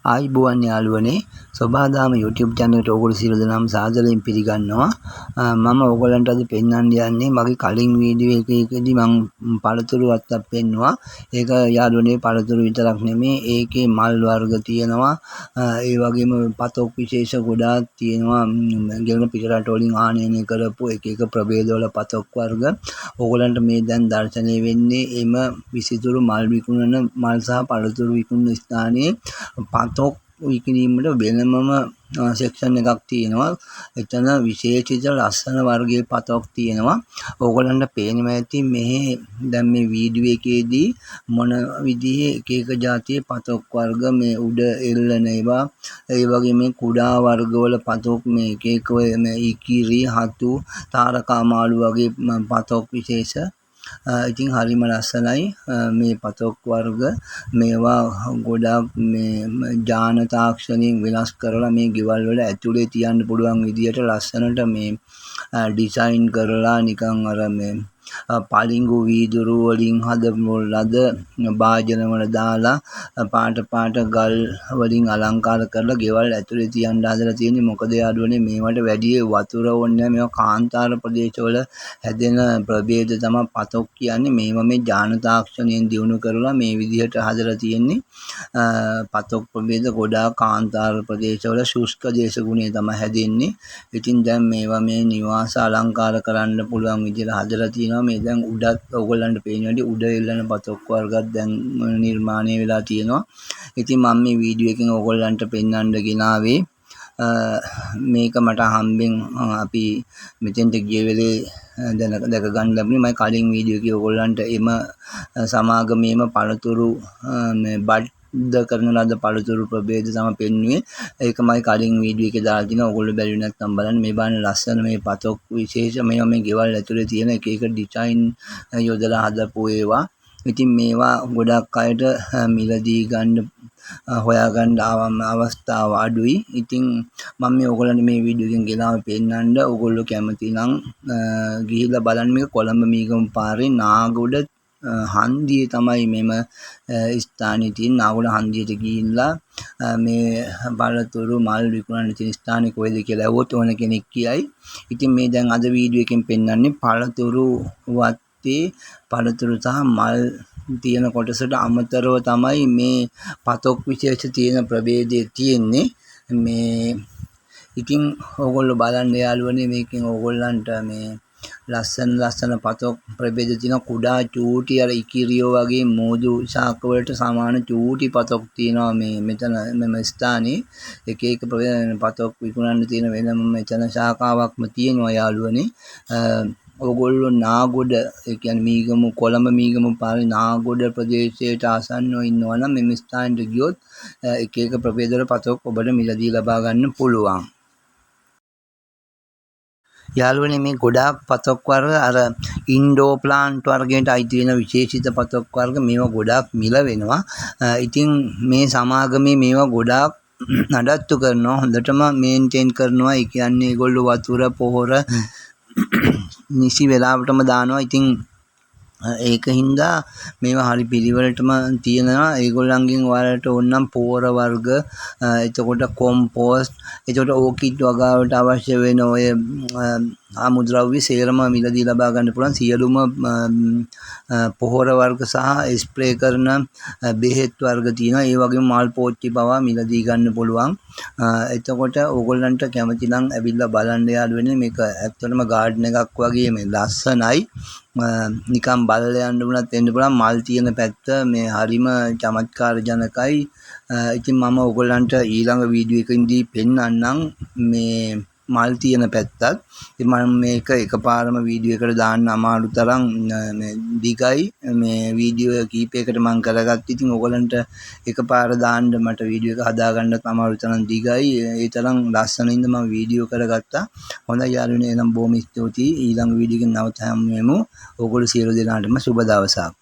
ආයිබෝවන් යාළුවනේ සොබාදාම YouTube channel එකට ඔයගොල්ලෝ සියලු දෙනාම සාදරයෙන් පිළිගන්නවා. මම ඔයගොල්ලන්ට අද පෙන්වන්න යන්නේ මගේ කලින් වීඩියෝ එකකදී මම පළතුරු අත්තක් පෙන්නුවා. ඒක යාළුවනේ පළතුරු විතරක් නෙමෙයි ඒකේ මල් වර්ග තියෙනවා. ඒ වගේම පතොක් විශේෂ ගොඩාක් තියෙනවා. ගෙවන පිටරට වලින් ආනයනය කරපු එක එක ප්‍රභේදවල පතොක් වර්ග. ඔයගොල්ලන්ට මේ දැන් දැర్శණය වෙන්නේ එම විසිතුරු මල් විකුණන මල් සහ පළතුරු විකුණන ස්ථානයේ පතොක් විකිණීමට වෙනමම සෙක්ෂන් එකක් තියෙනවා. එතන විශේෂිත ලස්සන වර්ගයේ පතොක් තියෙනවා. ඕගොල්ලන්ට පේනවා ඇති මෙහි දැන් මේ වීඩියෝ එකේදී මොන විදිහේ එක එක જાතියේ පතොක් වර්ග මේ උඩ එල්ලන ඒවා ඒ වගේ මේ කුඩා වර්ගවල පතොක් මේ එක එක මේ ඉකිරි හතු තාරකා මාළු වගේ පතොක් විශේෂ ඉතින් හරිම ලස්සනයි මේ පතොක් වර්ග මේවා ගොඩක් මේ ජාන තාක්ෂණයෙන් වෙනස් කරලා මේ ගෙවල් වල ඇතුලේ තියන්න පුළුවන් විදියට ලස්සනට මේ ඩිසයින් කරලා නිකන් අර මේ පලිඟු වීදුරු වලින් හදපු ලද භාජන වල දාලා පාට පාට ගල් වලින් අලංකාර කරලා ගෙවල් ඇතුලේ තියන්න හදලා තියෙන්නේ. මොකද යාළුවනේ මේවට වැඩි වතුර ඕනේ නැහැ. මේවා කාන්තාර ප්‍රදේශවල හැදෙන ප්‍රභේද තමයි පතොක් කියන්නේ. මේවා මේ ජාන තාක්ෂණයෙන් දිනු කරලා මේ විදිහට හදලා තියෙන්නේ. පතොක් ප්‍රභේද ගොඩාක් කාන්තාර ප්‍රදේශවල ශුෂ්ක දේශගුණේ තමයි හැදෙන්නේ. ඉතින් දැන් මේවා මේ නිවාස අලංකාර කරන්න පුළුවන් විදිහට හදලා තියෙනවා. මේ දැන් උඩත් ඔයගොල්ලන්ට පේනවාදී උඩ එල්ලන පතොක් වර්ගත් දැන් නිර්මාණය වෙලා තියෙනවා. ඉතින් මම මේ වීඩියෝ එකෙන් ඔයගොල්ලන්ට පෙන්වන්න ගෙනාවේ මේක මට හම්බෙන් අපි මෙතෙන්ට ගිය වෙලේ දැක ගන්න ලැබුණේ. මම කලින් වීඩියෝ එකේ ඔයගොල්ලන්ට එම සමාගමේම පළතුරු මේ බඩ කරන ලද පළතුරු ප්‍රභේද තමයි පෙන්වුවේ. ඒක මම කලින් වීඩියෝ එකේ දාලා තිනවා. ඔයගොල්ලෝ බැලුවේ නැත්නම් බලන්න. මේ බලන්න ලස්සන මේ පතොක් විශේෂ මේවා මේ ගෙවල් ඇතුලේ තියෙන එක එක ඩිසයින් යොදලා හදපු ඒවා. ඉතින් මේවා ගොඩක් අයට මිලදී ගන්න හොයාගන්න අවස්ථාව අඩුයි. ඉතින් මම මේ ඔයගොල්ලන්ට මේ වීඩියෝ එකෙන් ගෙනාව පෙන්නන්න. ඔයගොල්ලෝ කැමති නම් ගිහිල්ලා බලන්න. මේක කොළඹ මීගම පාරේ නාගොඩ හන්දියේ තමයි මෙම ස්ථානයේ තියෙන. නාගොඩ හන්දියට ගිහිල්ලා මේ පළතුරු මල් විකුණන තියෙන ස්ථානේ කොහෙද කියලා අහුවොත් ඕන කෙනෙක් කියයි. ඉතින් මේ දැන් අද වීඩියෝ එකෙන් පෙන්නන්නේ පළතුරු වත්තේ පළතුරු සහ මල් තියෙන කොටසට අමතරව තමයි මේ පතොක් විශේෂ තියෙන ප්‍රභේදයේ තියෙන්නේ. මේ ඉතින් ඕගොල්ලෝ බලන්න යාළුවනේ මේකෙන් ඕගොල්ලන්ට මේ ලස්සන පතොක් ප්‍රභේද තියෙන කුඩා චූටි අර ඉකිරියෝ වගේ මෝදු ශාක වලට සමාන චූටි පතොක් තියෙනවා මේ මෙතන මෙම ස්ථානයේ. එක එක ප්‍රභේද පතොක් විකුණන්න තියෙන වෙනම මෙතන ශාඛාවක්ම තියෙනවා යාළුවනේ. ඔයගොල්ලෝ නාගොඩ ඒ කියන්නේ මීගමු කොළඹ මීගමු පාරේ නාගොඩ ප්‍රදේශයට ආසන්නව ඉන්නවා නම් මෙම ස්ථානයට ගියොත් එක එක ප්‍රභේදවල පතොක් ඔබට මිලදී ලබා ගන්න පුළුවන්. යාළුවනේ මේ ගොඩාක් පතොක් වර්ග අර ඉන්ඩෝ ප්ලාන්ට් වර්ගයට අයිති වෙන විශේෂිත පතොක් වර්ග මේවා ගොඩාක් මිල වෙනවා. ඉතින් මේ සමාගමේ මේවා ගොඩාක් නඩත්තු කරනවා. හොඳටම මේන්ටේන් කරනවා. ඒ කියන්නේ ඒගොල්ලෝ වතුර පොහොර නිසි වෙලාවටම දානවා. ඉතින් ඒකින්ද මේවා හරි පිළිවෙලටම තියෙනවා. ඒගොල්ලන්ගෙන් ඔයාලට ඕනනම් පෝර වර්ග එතකොට කොම්පෝස්ට් එතකොට ඕකිඩ් වගාවට අවශ්‍ය වෙන ඔය ආමුද්‍රව්‍ය සේරම මිලදී ලබා ගන්න පුළුවන්. සියලුම පොහොර වර්ග සහ ස්ප්‍රේ කරන බෙහෙත් වර්ග තියෙනවා. ඒ වගේම මල් පෝච්චි පවා මිලදී ගන්න පුළුවන්. එතකොට ඕගොල්ලන්ට කැමති නම් ඇවිල්ලා බලන්න යාළුවනේ. මේක ඇත්තටම ගාඩන් එකක් වගේ මේ ලස්සනයි. නිකන් බලලා යන්න වුණත් එන්න පුළුවන්. මල් තියෙන පැත්ත මේ හරිම චමත්කාර ජනකයි. ඉතින් මම ඔයගොල්ලන්ට ඊළඟ වීඩියෝ එකකින්දී පෙන්වන්නම් මේ මල් තියෙන පැත්තත්. ඉතින් මම මේක එකපාරම වීඩියෝ එකට දාන්න අමාරු තරම් මේ දිගයි. මේ වීඩියෝ කීපයකට මම කරගත්තා. ඉතින් ඔයගොල්ලන්ට එකපාර දාන්න මට වීඩියෝ එක හදාගන්නත් අමාරු තරම් දිගයි. ඒ තරම් ලස්සනින්ද මම වීඩියෝ කරගත්තා. හොඳයි යාළුවනේ. එනම් බොහොම ස්තුතියි. ඊළඟ වීඩියෝ එකෙන් නැවත හමු වෙමු. ඔයගොල්ලෝ සියලු දෙනාටම සුබ දවසක්.